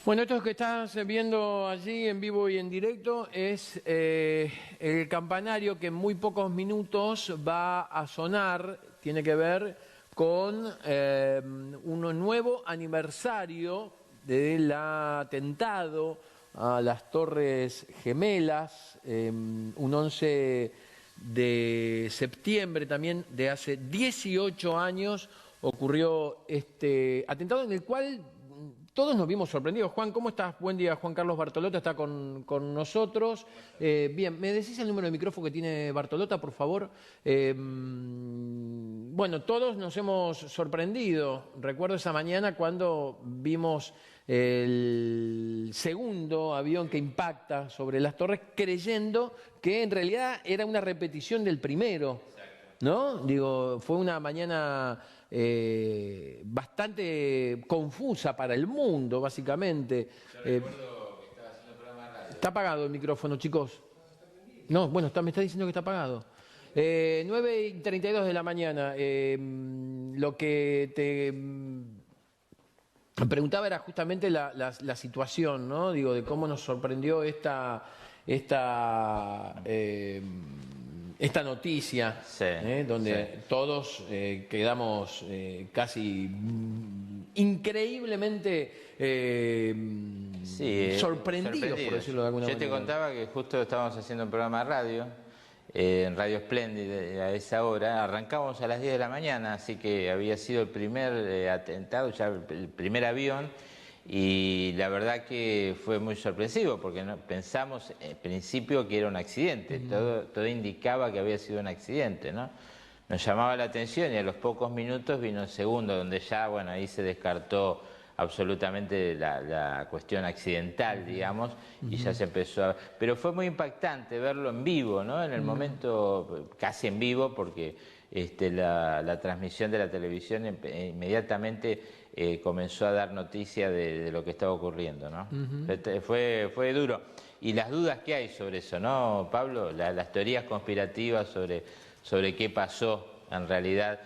Bueno, esto que estás viendo allí en vivo y en directo es el campanario que en muy pocos minutos va a sonar. Tiene que ver con un nuevo aniversario del atentado a las Torres Gemelas, un 11 de septiembre también de hace 18 años ocurrió este atentado en el cual todos nos vimos sorprendidos. Juan, ¿cómo estás? Buen día. Juan Carlos Bartolota está con nosotros. Bien, ¿me decís el número de micrófono que tiene Bartolota, por favor? Bueno, todos nos hemos sorprendido. Recuerdo esa mañana cuando vimos el segundo avión que impacta sobre las torres, creyendo que en realidad era una repetición del primero, ¿no? Digo, fue una mañana bastante confusa para el mundo, básicamente. Yo recuerdo que estaba haciendo el programa de radio. Está apagado el micrófono, chicos. No, bueno, me está diciendo que está apagado. 9:32 de la mañana. Lo que te preguntaba era justamente la situación, ¿no? Digo, de cómo nos sorprendió esta noticia, Sí, donde sí. todos quedamos casi increíblemente sorprendidos, por decirlo de alguna manera. Yo te contaba que justo estábamos haciendo un programa de radio, en Radio Splendid a esa hora. Arrancamos a las 10 de la mañana, así que había sido el primer atentado, ya el primer avión. Y la verdad que fue muy sorpresivo, porque pensamos en principio que era un accidente, todo indicaba que había sido un accidente, ¿no? Nos llamaba la atención y a los pocos minutos vino el segundo, donde ya, bueno, ahí se descartó absolutamente la cuestión accidental, digamos, y ya se empezó a... Pero fue muy impactante verlo en vivo, ¿no? En el momento, casi en vivo, porque la transmisión de la televisión inmediatamente comenzó a dar noticia de lo que estaba ocurriendo, ¿no? Fue duro. Y las dudas que hay sobre eso, ¿no, Pablo? Las teorías conspirativas sobre qué pasó en realidad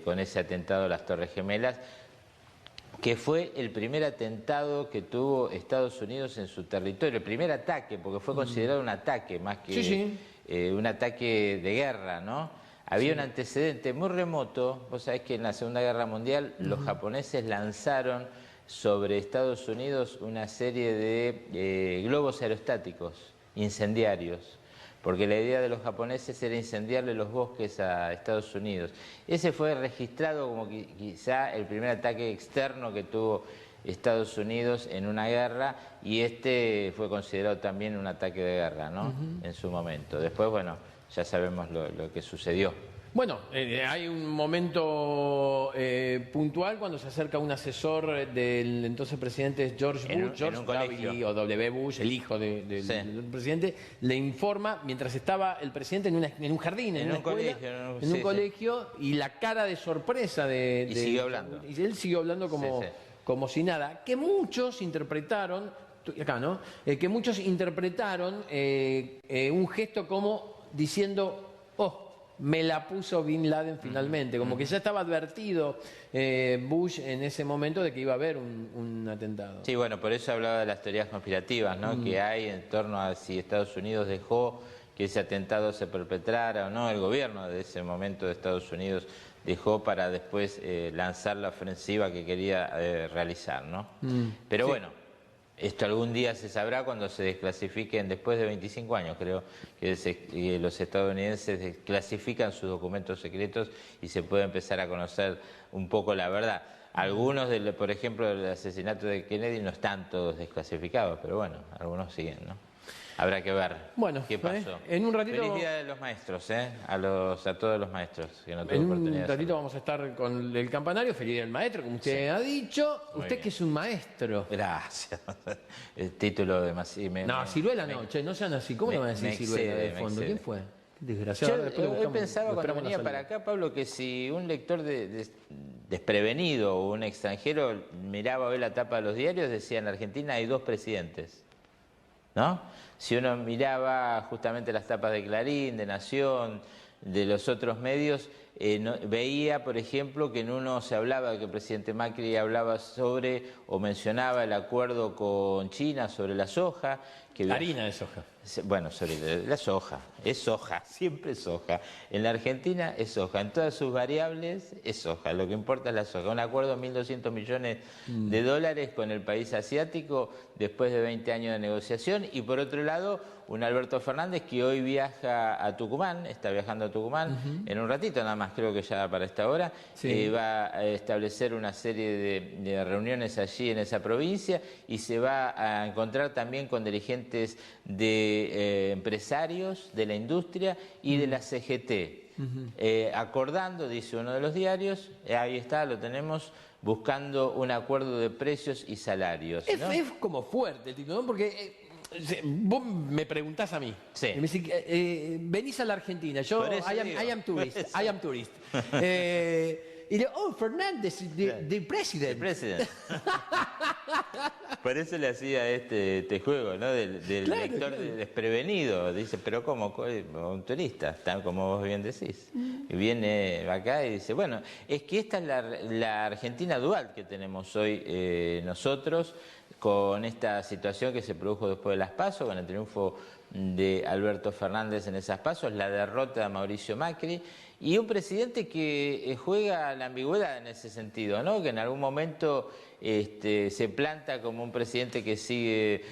con ese atentado a las Torres Gemelas, que fue el primer atentado que tuvo Estados Unidos en su territorio, el primer ataque, porque fue considerado un ataque más que un ataque de guerra, ¿no? Había un antecedente muy remoto. Vos sabés que en la Segunda Guerra Mundial los japoneses lanzaron sobre Estados Unidos una serie de globos aerostáticos incendiarios, porque la idea de los japoneses era incendiarle los bosques a Estados Unidos. Ese fue registrado como quizá el primer ataque externo que tuvo Estados Unidos en una guerra, y fue considerado también un ataque de guerra, ¿no? En su momento. Después, bueno, ya sabemos lo que sucedió. Bueno, hay un momento puntual cuando se acerca un asesor del entonces presidente George Bush, George W. Bush, el hijo del presidente, le informa, mientras estaba el presidente en un jardín, en una escuela, en un colegio, y la cara de sorpresa de siguió hablando. Y él siguió hablando como si nada, que muchos interpretaron, acá, ¿no? Que muchos interpretaron un gesto como diciendo, me la puso Bin Laden finalmente, como que ya estaba advertido Bush en ese momento de que iba a haber un atentado. Sí, bueno, por eso hablaba de las teorías conspirativas, ¿no? Que hay en torno a si Estados Unidos dejó que ese atentado se perpetrara o no. El gobierno de ese momento de Estados Unidos dejó para después lanzar la ofensiva que quería realizar, ¿no? Pero bueno, esto algún día se sabrá cuando se desclasifiquen, después de 25 años creo, que los estadounidenses desclasifican sus documentos secretos y se puede empezar a conocer un poco la verdad. Algunos, por ejemplo, del asesinato de Kennedy no están todos desclasificados, pero bueno, algunos siguen, ¿no? Habrá que ver qué pasó. En un ratito... Feliz Día de los Maestros, a todos los maestros que no en un ratito vamos a estar con el campanario. Feliz Día del Maestro, como usted ha dicho. Usted que es un maestro. Gracias. El título de Ciruela no, no sean así. ¿Cómo le van a decir Ciruela de fondo? ¿Quién fue? Desgraciado. Yo pensaba cuando venía para acá, Pablo, que si un lector desprevenido o un extranjero miraba hoy la tapa de los diarios, decía: en Argentina hay 2 presidentes, ¿no? Si uno miraba justamente las tapas de Clarín, de Nación, de los otros medios, veía, por ejemplo, que en uno se hablaba, que el presidente Macri hablaba sobre o mencionaba el acuerdo con China sobre la soja. Harina de soja. Bueno, sobre la soja, es soja, siempre es soja. En la Argentina es soja, en todas sus variables es soja, lo que importa es la soja. Un acuerdo de 1.200 millones de dólares con el país asiático después de 20 años de negociación, y por otro lado, un Alberto Fernández que hoy viaja a Tucumán, está viajando a Tucumán, en un ratito nada más, creo que ya para esta hora, va a establecer una serie de reuniones allí en esa provincia y se va a encontrar también con dirigentes de empresarios de la industria y de la CGT, acordando, dice uno de los diarios, ahí está, lo tenemos, buscando un acuerdo de precios y salarios, ¿no? Es como fuerte el título, ¿no? Porque vos me preguntás a mí, sí. y me decís, venís a la Argentina, yo I am tourist, I am tourist. Y digo, oh, Fernández, the president. The president. Por eso le hacía este juego, ¿no? Del claro, lector desprevenido. Dice, pero ¿cómo? Un turista, como vos bien decís. Y viene acá y dice, bueno, es que esta es la Argentina dual que tenemos hoy nosotros, con esta situación que se produjo después de las PASO, con el triunfo de Alberto Fernández en esas PASO, la derrota de Mauricio Macri, y un presidente que juega la ambigüedad en ese sentido, ¿no? Que en algún momento se planta como un presidente que sigue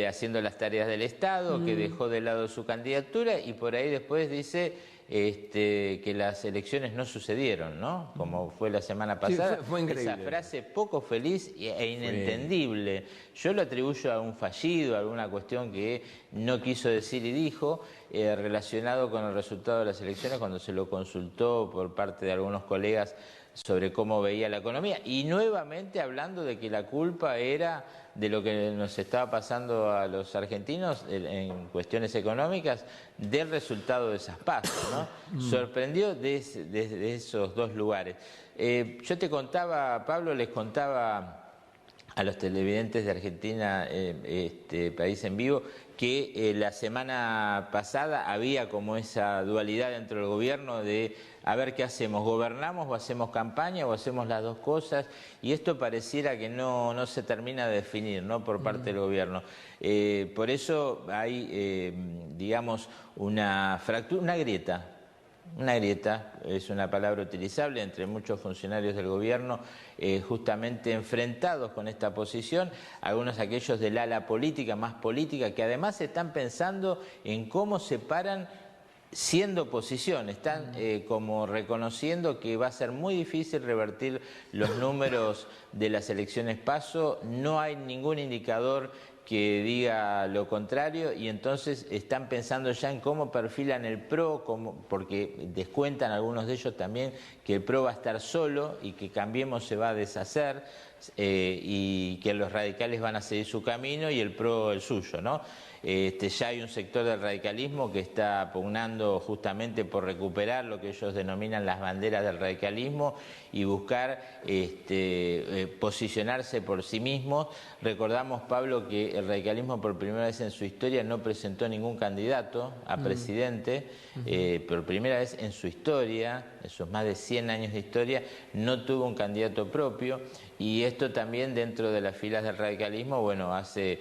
haciendo las tareas del Estado, que dejó de lado su candidatura, y por ahí después dice que las elecciones no sucedieron, ¿no? Como fue la semana pasada. Sí, fue increíble. Esa frase poco feliz e inentendible. Yo lo atribuyo a un fallido, a alguna cuestión que no quiso decir y dijo, relacionado con el resultado de las elecciones, cuando se lo consultó por parte de algunos colegas sobre cómo veía la economía, y nuevamente hablando de que la culpa era de lo que nos estaba pasando a los argentinos en cuestiones económicas, del resultado de esas PASO, ¿no? Sorprendió desde esos dos lugares. Yo te contaba, Pablo, les contaba a los televidentes de Argentina, País en Vivo, que la semana pasada había como esa dualidad dentro del gobierno de a ver qué hacemos, ¿gobernamos o hacemos campaña o hacemos las dos cosas? Y esto pareciera que no se termina de definir, ¿no? Por parte del gobierno. Por eso hay, digamos, una fractura, una grieta. Una grieta, es una palabra utilizable entre muchos funcionarios del gobierno, justamente enfrentados con esta posición, algunos aquellos del ala política, más política, que además están pensando en cómo se paran siendo oposición, están como reconociendo que va a ser muy difícil revertir los números de las elecciones PASO, no hay ningún indicador que diga lo contrario, y entonces están pensando ya en cómo perfilan el PRO, porque descuentan algunos de ellos también que el PRO va a estar solo y que Cambiemos se va a deshacer, y que los radicales van a seguir su camino y el PRO el suyo, ¿no? Ya hay un sector del radicalismo que está pugnando justamente por recuperar lo que ellos denominan las banderas del radicalismo y buscar posicionarse por sí mismos. Recordamos, Pablo, que el radicalismo por primera vez en su historia no presentó ningún candidato a presidente, por primera vez en su historia, en sus más de 100 años de historia, no tuvo un candidato propio, y esto también dentro de las filas del radicalismo, bueno, hace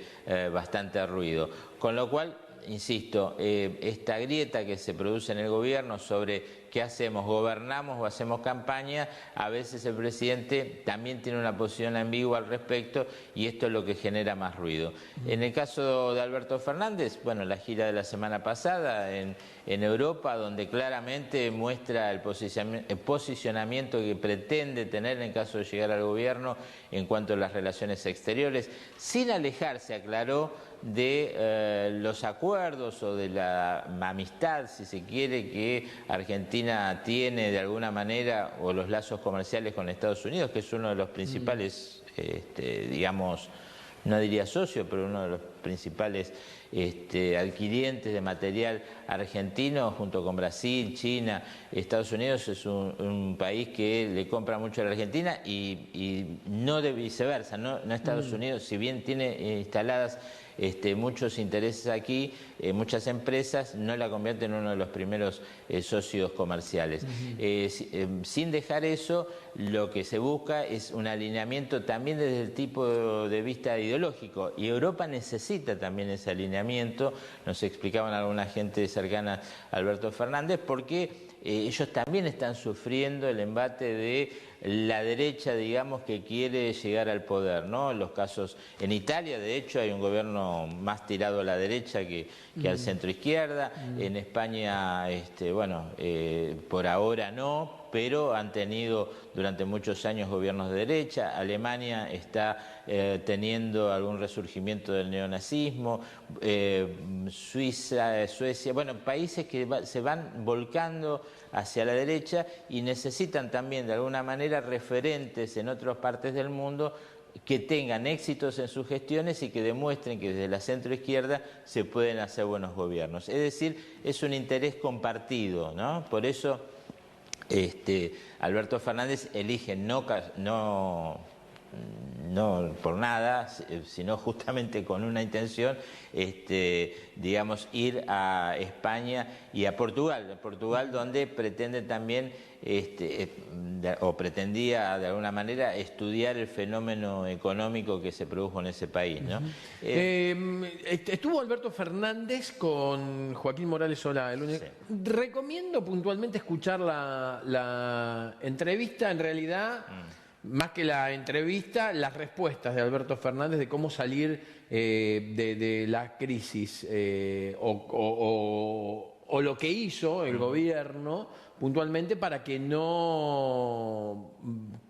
bastante ruido. Con lo cual, insisto, esta grieta que se produce en el gobierno sobre qué hacemos, gobernamos o hacemos campaña, a veces el presidente también tiene una posición ambigua al respecto, y esto es lo que genera más ruido. En el caso de Alberto Fernández, bueno, la gira de la semana pasada en Europa, donde claramente muestra el posicionamiento que pretende tener en caso de llegar al gobierno en cuanto a las relaciones exteriores, sin alejarse, aclaró, de los acuerdos o de la amistad, si se quiere, que Argentina tiene de alguna manera, o los lazos comerciales con Estados Unidos, que es uno de los principales, digamos, no diría socio, pero uno de los principales adquirientes de material argentino, junto con Brasil, China, Estados Unidos. Es un país que le compra mucho a la Argentina y no de viceversa, no Estados Unidos, si bien tiene instaladas muchos intereses aquí, muchas empresas, no la convierten en uno de los primeros socios comerciales. Sin dejar eso, lo que se busca es un alineamiento también desde el tipo de vista ideológico, y Europa necesita también ese alineamiento. Nos explicaban alguna gente cercana a Alberto Fernández, porque ellos también están sufriendo el embate de la derecha, digamos, que quiere llegar al poder, ¿no? Los casos en Italia, de hecho, hay un gobierno más tirado a la derecha que al centro izquierda. En España, bueno, por ahora no, pero han tenido durante muchos años gobiernos de derecha. Alemania está teniendo algún resurgimiento del neonazismo, Suiza, Suecia, bueno, países que se van volcando hacia la derecha y necesitan también de alguna manera referentes en otras partes del mundo que tengan éxitos en sus gestiones y que demuestren que desde la centroizquierda se pueden hacer buenos gobiernos. Es decir, es un interés compartido, ¿no? Por eso Alberto Fernández elige no por nada, sino justamente con una intención, digamos, ir a España y a Portugal. Portugal, donde pretende también, o pretendía de alguna manera, estudiar el fenómeno económico que se produjo en ese país, ¿no? Estuvo Alberto Fernández con Joaquín Morales Solá el lunes. Sí. Recomiendo puntualmente escuchar la entrevista, en realidad... Más que la entrevista, las respuestas de Alberto Fernández de cómo salir de la crisis o lo que hizo el gobierno puntualmente para que no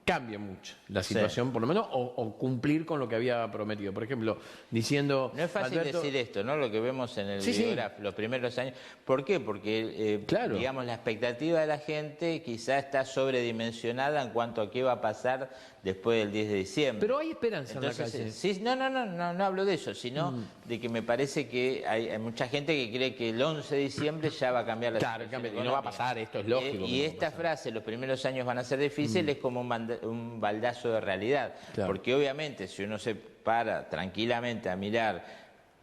cambie mucho la situación, sí, por lo menos, o cumplir con lo que había prometido. Por ejemplo, diciendo... No es fácil Alberto... decir esto, ¿no? Lo que vemos en el videógrafo, los primeros años. ¿Por qué? Porque, claro, digamos, la expectativa de la gente quizá está sobredimensionada en cuanto a qué va a pasar después del 10 de diciembre. Pero hay esperanza. Entonces, en la calle. Sí, no hablo de eso, sino de que me parece que hay mucha gente que cree que el 11 de diciembre ya va a cambiar la situación. Y no va a pasar, esto es lógico. Y esta frase, los primeros años van a ser difíciles, es como un baldazo de realidad. Claro. Porque obviamente si uno se para tranquilamente a mirar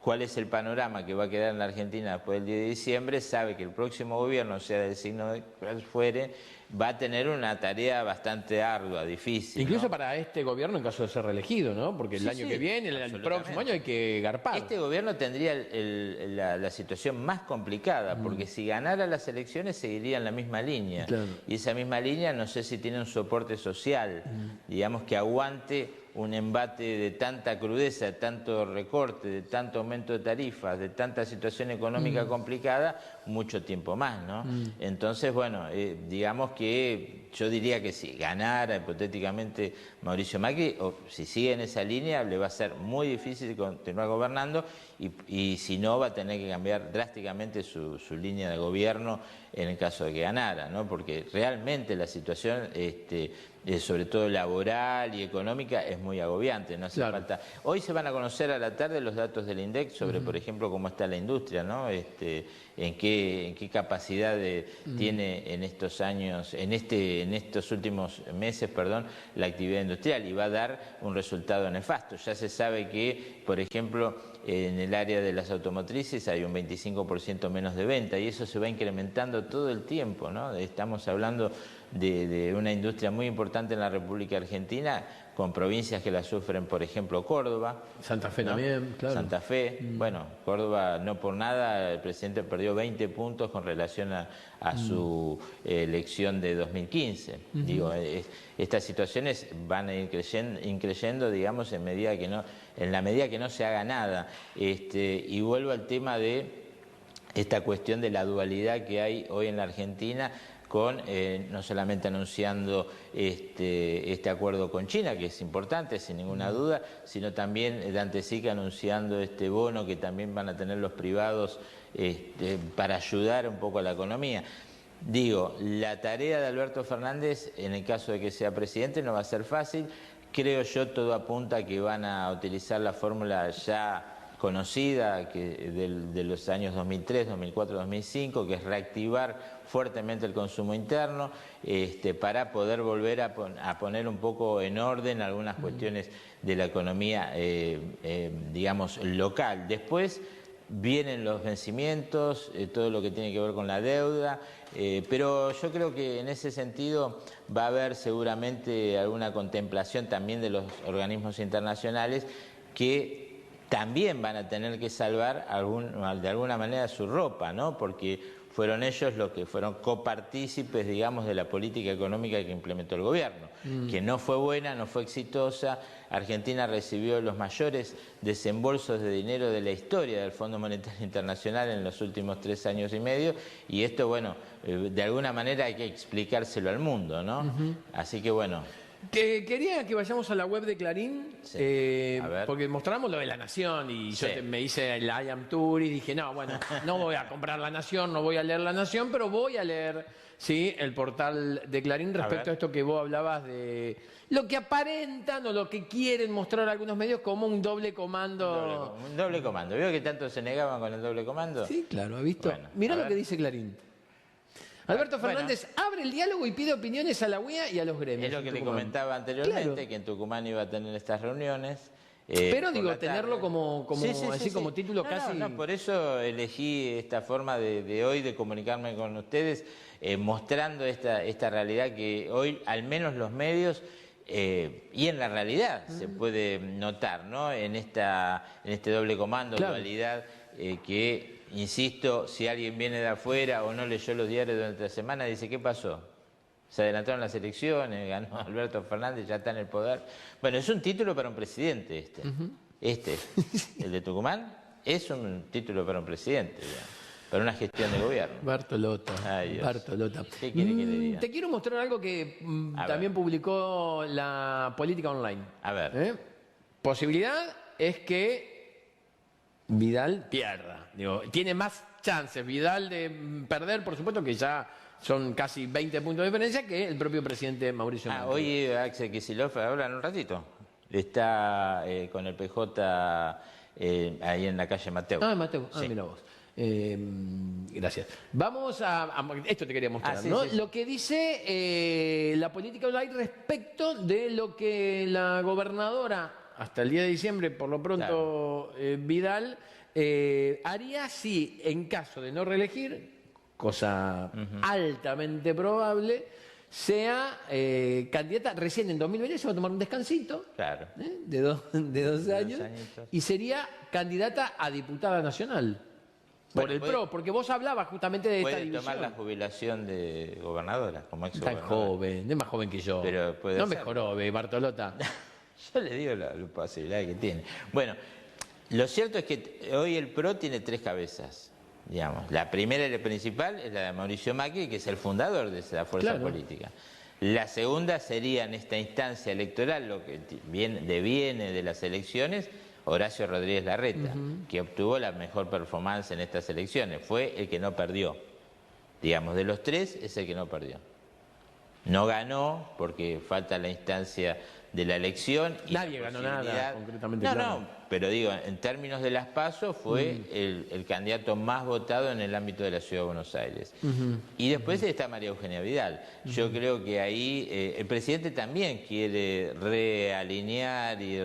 cuál es el panorama que va a quedar en la Argentina después del 10 de diciembre, sabe que el próximo gobierno, sea del signo de cual fuere, va a tener una tarea bastante ardua, difícil. Incluso, ¿no?, para este gobierno en caso de ser reelegido, ¿no? Porque el año que viene, el próximo año hay que garpar. Este gobierno tendría la situación más complicada, porque si ganara las elecciones seguiría en la misma línea. Claro. Y esa misma línea no sé si tiene un soporte social, digamos, que aguante un embate de tanta crudeza, de tanto recorte, de tanto aumento de tarifas, de tanta situación económica complicada, mucho tiempo más, ¿no? Entonces, bueno, digamos que yo diría que si ganara hipotéticamente Mauricio Macri, o si sigue en esa línea, le va a ser muy difícil continuar gobernando, y si no, va a tener que cambiar drásticamente su línea de gobierno en el caso de que ganara, ¿no? Porque realmente la situación, sobre todo laboral y económica, es muy agobiante, no hace falta. Hoy se van a conocer a la tarde los datos del INDEC sobre, por ejemplo, cómo está la industria, ¿no? En qué capacidad tiene en estos años, en estos últimos meses, perdón, la actividad industrial, y va a dar un resultado nefasto. Ya se sabe que, por ejemplo, en el área de las automotrices hay un 25% menos de venta, y eso se va incrementando todo el tiempo, ¿no? Estamos hablando de una industria muy importante en la República Argentina, con provincias que la sufren, por ejemplo, Córdoba. Santa Fe, ¿no?, también, claro. Santa Fe, bueno, Córdoba no por nada, el presidente perdió 20 puntos con relación a su elección de 2015. Digo, estas situaciones van a ir creyendo, digamos, en la medida que no se haga nada. Y vuelvo al tema de esta cuestión de la dualidad que hay hoy en la Argentina, con no solamente anunciando este acuerdo con China, que es importante, sin ninguna duda, sino también Dante Sica anunciando este bono que también van a tener los privados para ayudar un poco a la economía. Digo, la tarea de Alberto Fernández, en el caso de que sea presidente, no va a ser fácil. creo yo, todo apunta a que van a utilizar la fórmula ya conocida de los años 2003, 2004, 2005, que es reactivar fuertemente el consumo interno para poder volver a poner un poco en orden algunas cuestiones de la economía, digamos, local. Después vienen los vencimientos, todo lo que tiene que ver con la deuda, pero yo creo que en ese sentido va a haber seguramente alguna contemplación también de los organismos internacionales que también van a tener que salvar de alguna manera su ropa, ¿no? Porque fueron ellos los que fueron copartícipes, digamos, de la política económica que implementó el gobierno, que no fue buena, no fue exitosa. Argentina recibió los mayores desembolsos de dinero de la historia del Fondo Monetario Internacional en los últimos 3 años y medio, y esto, bueno, de alguna manera hay que explicárselo al mundo, ¿no? Así que, bueno... Quería que vayamos a la web de Clarín, Sí. A ver. porque mostramos lo de La Nación y Sí. yo me hice el I Am Tour y dije, no, bueno, no voy a comprar La Nación, no voy a leer La Nación, pero voy a leer, sí, el portal de Clarín respecto a esto que vos hablabas de lo que aparentan o lo que quieren mostrar algunos medios como un doble comando. Un doble comando. ¿Vio que tanto se negaban con el doble comando? Sí, claro, ¿ha visto? Bueno, Mirá a lo ver. que dice Clarín. Alberto Bueno. Fernández abre el diálogo y pide opiniones a la UIA y a los gremios. Es lo que en le Tucumán. comentaba anteriormente, Claro. que en Tucumán iba a tener estas reuniones. Pero por digo, la tarde. tenerlo como así como título No, casi. No, por eso elegí esta forma de hoy de comunicarme con ustedes, mostrando esta realidad que hoy, al menos los medios, y en la realidad se puede notar, ¿no? En este doble comando, Claro. dualidad, que, insisto, si alguien viene de afuera o no leyó los diarios durante la semana, dice, ¿qué pasó? Se adelantaron las elecciones, ganó Alberto Fernández, ya está en el poder. Bueno, es un título para un presidente el de Tucumán, es un título para un presidente, digamos, para una gestión de gobierno. Bartolota. Ay, Dios. Bartolota. ¿Qué quiere que le diga? Te quiero mostrar algo que A también publicó la Política Online. A ver. Posibilidad es que Vidal pierda. Digo, tiene más chances Vidal de perder, por supuesto, que ya son casi 20 puntos de diferencia, que el propio presidente Mauricio Macri. Hoy Axel Kicillof, ahora en un ratito, está con el PJ ahí en la calle Mateo. Mateo. Sí. Mira vos. Gracias. Vamos esto te quería mostrar, Sí, ¿no? sí, sí. Lo que dice la política online respecto de lo que la gobernadora, hasta el día de diciembre, por lo pronto, Vidal, haría si, en caso de no reelegir, cosa altamente probable, sea candidata recién en 2020, se va a tomar un descansito. Claro. De 2 años, añitos. y sería candidata a diputada nacional por Bueno, el puede- PRO, porque vos hablabas justamente de esta Puede división. tomar la jubilación de gobernadora, como ex Tan joven, es más joven que yo. Pero puede no ser. mejoró, Bartolota. Yo le digo la posibilidad que tiene. Bueno, lo cierto es que hoy el PRO tiene 3 cabezas, digamos. La primera y la principal es la de Mauricio Macri, que es el fundador de esa fuerza Claro. política. La segunda sería en esta instancia electoral, lo que deviene de las elecciones, Horacio Rodríguez Larreta, que obtuvo la mejor performance en estas elecciones. Fue el que no perdió. Digamos, de los 3 es el que no perdió. No ganó porque falta la instancia de la elección. Y Nadie la ganó nada, posibilidad- concretamente. No, claro. no, pero digo, en términos de las PASO fue el candidato más votado en el ámbito de la Ciudad de Buenos Aires. Y después está María Eugenia Vidal. Yo creo que ahí el presidente también quiere realinear y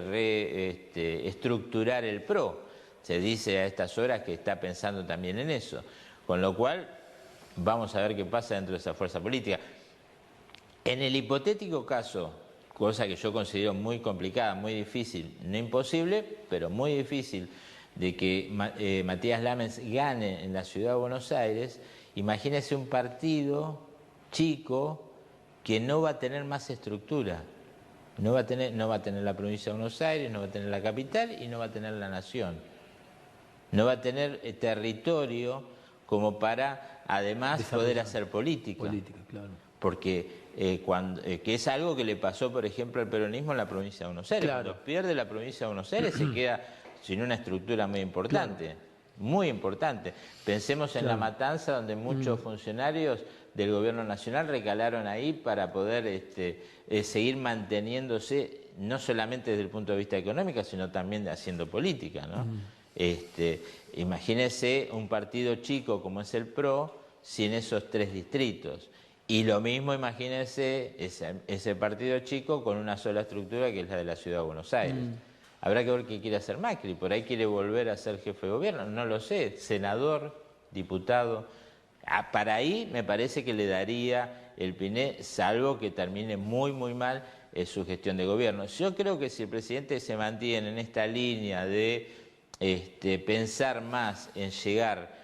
reestructurar el PRO. Se dice a estas horas que está pensando también en eso. Con lo cual, vamos a ver qué pasa dentro de esa fuerza política. En el hipotético caso, cosa que yo considero muy complicada, muy difícil, no imposible, pero muy difícil, de que Matías Lamens gane en la Ciudad de Buenos Aires, imagínese un partido chico que no va a tener más estructura. No va a tener la provincia de Buenos Aires, no va a tener la capital y no va a tener la nación. No va a tener territorio como para, además, poder hacer política. Política, claro. Porque que es algo que le pasó, por ejemplo, al peronismo en la provincia de Buenos Aires. Claro. Cuando pierde la provincia de Buenos Aires se queda sin una estructura muy importante, muy importante. Pensemos en La Matanza, donde muchos funcionarios del gobierno nacional recalaron ahí para poder seguir manteniéndose no solamente desde el punto de vista económico, sino también haciendo política, ¿no? Imagínese un partido chico como es el PRO sin esos 3 distritos. Y lo mismo imagínese ese partido chico con una sola estructura que es la de la Ciudad de Buenos Aires. Habrá que ver qué quiere hacer Macri, por ahí quiere volver a ser jefe de gobierno, no lo sé, senador, diputado. Para ahí me parece que le daría el Piné, salvo que termine muy, muy mal su gestión de gobierno. Yo creo que si el presidente se mantiene en esta línea de pensar más en llegar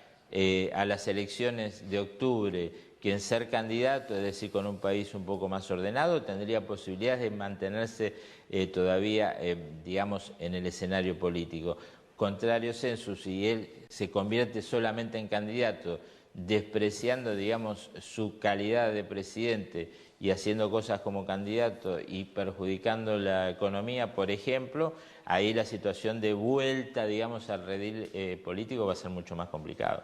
a las elecciones de octubre que en ser candidato, es decir, con un país un poco más ordenado, tendría posibilidades de mantenerse todavía, digamos, en el escenario político. Contrario censo, si él se convierte solamente en candidato, despreciando, digamos, su calidad de presidente y haciendo cosas como candidato y perjudicando la economía, por ejemplo, ahí la situación de vuelta, digamos, al redil político va a ser mucho más complicado.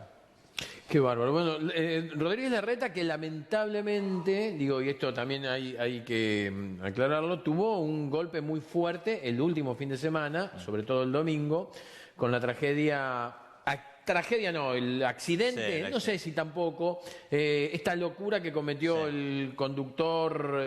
Qué bárbaro. Bueno, Rodríguez Larreta, que lamentablemente, digo, y esto también hay que aclararlo, tuvo un golpe muy fuerte el último fin de semana, sobre todo el domingo, con la tragedia... Tragedia no, el accidente, sí, no sé si tampoco, esta locura que cometió el conductor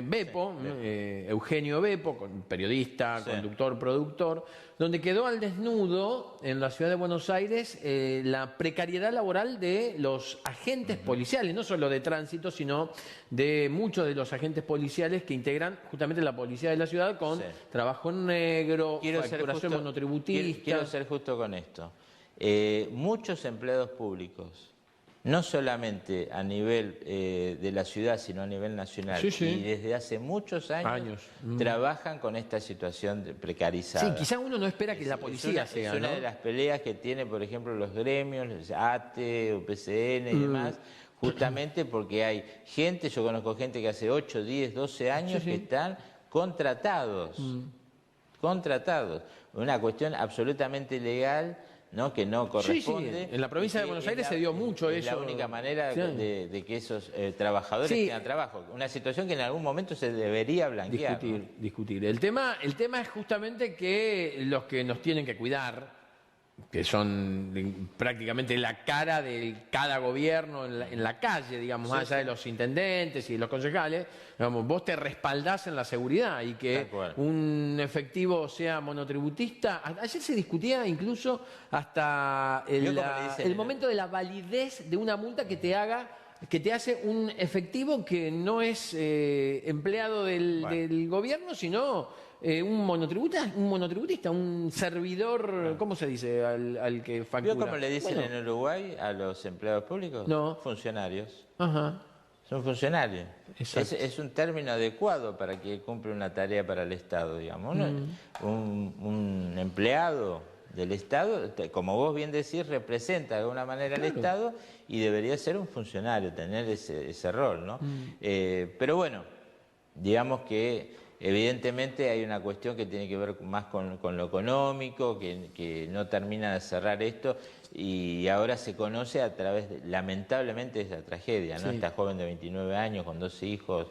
Beppo, Eugenio Beppo, periodista, conductor, productor, donde quedó al desnudo en la ciudad de Buenos Aires la precariedad laboral de los agentes policiales, no solo de tránsito, sino de muchos de los agentes policiales que integran justamente la policía de la ciudad con trabajo negro, facturación monotributista. Quiero ser justo con esto. Muchos empleados públicos, no solamente a nivel de la ciudad, sino a nivel nacional, y desde hace muchos años trabajan con esta situación precarizada. Sí, quizá uno no espera que la policía sea, es una de las peleas que tienen, por ejemplo, los gremios, ATE, UPCN y demás, justamente porque hay gente, yo conozco gente que hace 8, 10, 12 años que están contratados. Contratados. Una cuestión absolutamente ilegal, ¿no? Que no corresponde. En la provincia de Buenos Aires se dio mucho eso. Es la única manera de que esos trabajadores tengan trabajo. Una situación que en algún momento se debería blanquear. Discutir. El tema es justamente que los que nos tienen que cuidar, que son prácticamente la cara de cada gobierno en la calle, digamos, más allá de los intendentes y de los concejales, digamos, vos te respaldás en la seguridad y que un efectivo sea monotributista. Ayer se discutía incluso hasta el momento de la validez de una multa que te hace un efectivo que no es empleado del gobierno, sino un monotributista, un servidor, ¿cómo se dice al que factura? ¿Vio cómo le dicen en Uruguay a los empleados públicos? No. Funcionarios. Ajá. Son funcionarios. Es un término adecuado para que cumpla una tarea para el Estado, digamos. Un empleado del Estado, como vos bien decís, representa de alguna manera al Estado y debería ser un funcionario, tener ese rol, ¿no? Pero bueno, digamos que evidentemente hay una cuestión que tiene que ver más con lo económico, que no termina de cerrar esto, y ahora se conoce a través, lamentablemente, de esa tragedia, ¿no? Esta joven de 29 años con 2 hijos.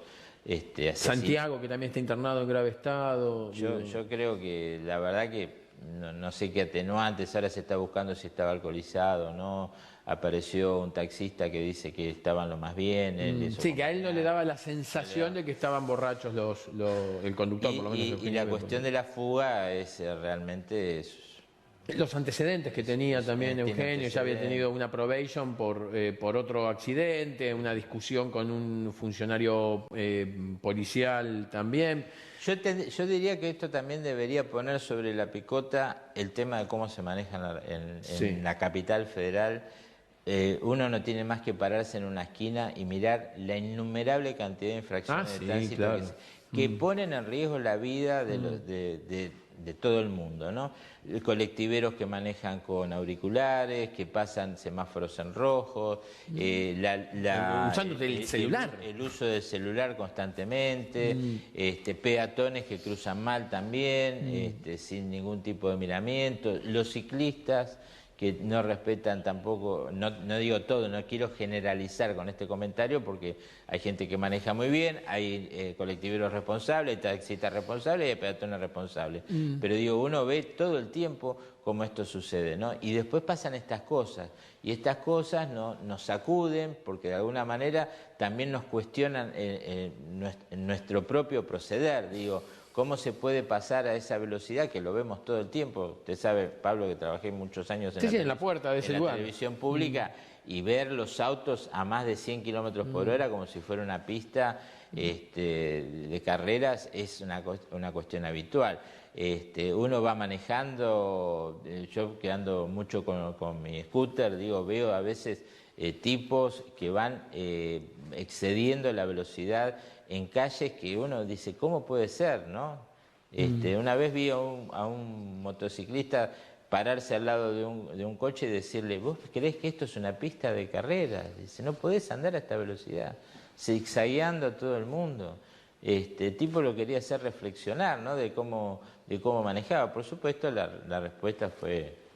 Santiago, que también está internado en grave estado. Yo creo que la verdad que no sé qué atenuantes, ahora se está buscando si estaba alcoholizado o no. Apareció un taxista que dice que estaban lo más bien. Sí, que a él no le daba la sensación de que estaban borrachos el conductor, por lo menos. Y la cuestión de la fuga es realmente... Los antecedentes que tenía también Eugenio, ya había tenido una probation por otro accidente, una discusión con un funcionario policial también. Yo diría que esto también debería poner sobre la picota el tema de cómo se maneja en la capital federal. Uno no tiene más que pararse en una esquina y mirar la innumerable cantidad de infracciones de tránsito que ponen en riesgo la vida de todo el mundo, ¿no? Colectiveros que manejan con auriculares, que pasan semáforos en rojo, usando el celular. El uso del celular constantemente, peatones que cruzan mal también, sin ningún tipo de miramiento, los ciclistas que no respetan tampoco, no digo todo, no quiero generalizar con este comentario porque hay gente que maneja muy bien, hay colectiveros responsables, hay taxistas responsables y hay peatones responsables. Pero digo, uno ve todo el tiempo cómo esto sucede, ¿no? Y después pasan estas cosas, y estas cosas nos sacuden porque de alguna manera también nos cuestionan nuestro propio proceder, digo, ¿cómo se puede pasar a esa velocidad que lo vemos todo el tiempo? Usted sabe, Pablo, que trabajé muchos años en la puerta de ese lugar, televisión pública y ver los autos a más de 100 kilómetros por hora como si fuera una pista de carreras es una cuestión habitual. Uno va manejando, yo que ando mucho con mi scooter, digo, veo a veces tipos que van excediendo la velocidad en calles que uno dice, ¿cómo puede ser, no? Una vez vi a un motociclista pararse al lado de un coche y decirle, ¿vos creés que esto es una pista de carreras? Dice, no podés andar a esta velocidad, zigzagueando a todo el mundo. El tipo lo quería hacer reflexionar, ¿no? De cómo manejaba. Por supuesto, la respuesta fue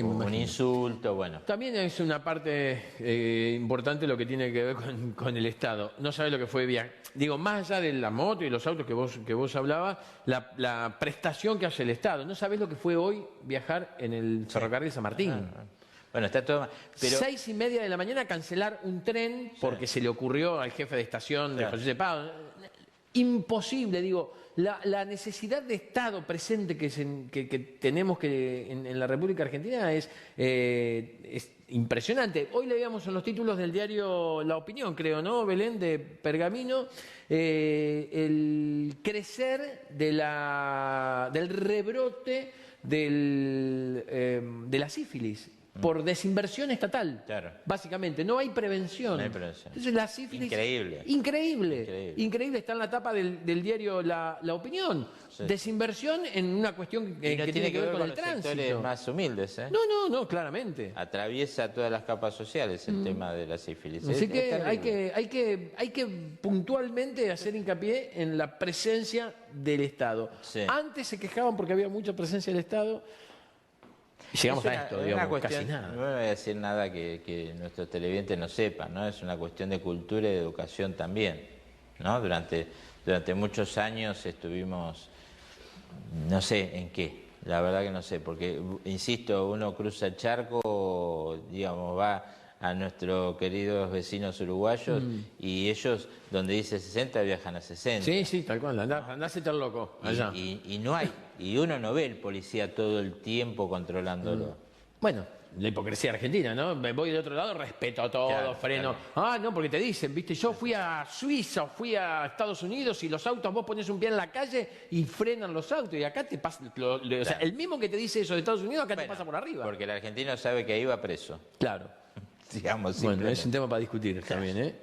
un insulto, bueno. También es una parte importante lo que tiene que ver con el Estado. No sabés lo que fue viajar. Digo, más allá de la moto y los autos que vos hablabas, la prestación que hace el Estado. No sabés lo que fue hoy viajar en el ferrocarril San Martín. Bueno, está todo... Pero... 6:30 de la mañana cancelar un tren porque se le ocurrió al jefe de estación de José de Paz. Imposible, digo. La necesidad de Estado presente que tenemos en la República Argentina es impresionante. Hoy leíamos en los títulos del diario La Opinión, creo, ¿no, Belén? De Pergamino, el crecer del rebrote de la sífilis. Por desinversión estatal, básicamente. No hay prevención. No hay prevención. Entonces la sífilis... Increíble. Está en la tapa del diario La Opinión. Sí. Desinversión en una cuestión que tiene que ver con el tránsito. Los sectores más humildes, ¿eh? No, claramente. Atraviesa todas las capas sociales el tema de la sífilis. Así que hay que puntualmente hacer hincapié en la presencia del Estado. Sí. Antes se quejaban porque había mucha presencia del Estado. Llegamos a esto, digamos, casi nada. No voy a decir nada que nuestros televidentes no sepan, ¿no? Es una cuestión de cultura y de educación también, ¿no? Durante muchos años estuvimos, no sé en qué, la verdad que no sé, porque, insisto, uno cruza el charco, digamos, va a nuestros queridos vecinos uruguayos y ellos, donde dice 60, viajan a 60. Sí, tal cual, andás a estar loco allá. Y no hay, y uno no ve el policía todo el tiempo controlándolo. Bueno, la hipocresía argentina, ¿no? Me voy del otro lado, respeto todo, freno. No, porque te dicen, viste, yo fui a Suiza o fui a Estados Unidos y los autos, vos ponés un pie en la calle y frenan los autos. Y acá te pasa, o sea, el mismo que te dice eso de Estados Unidos, acá te pasa por arriba. Porque el argentino sabe que ahí va preso. Claro. Digamos, bueno, es un tema para discutir también, ¿eh?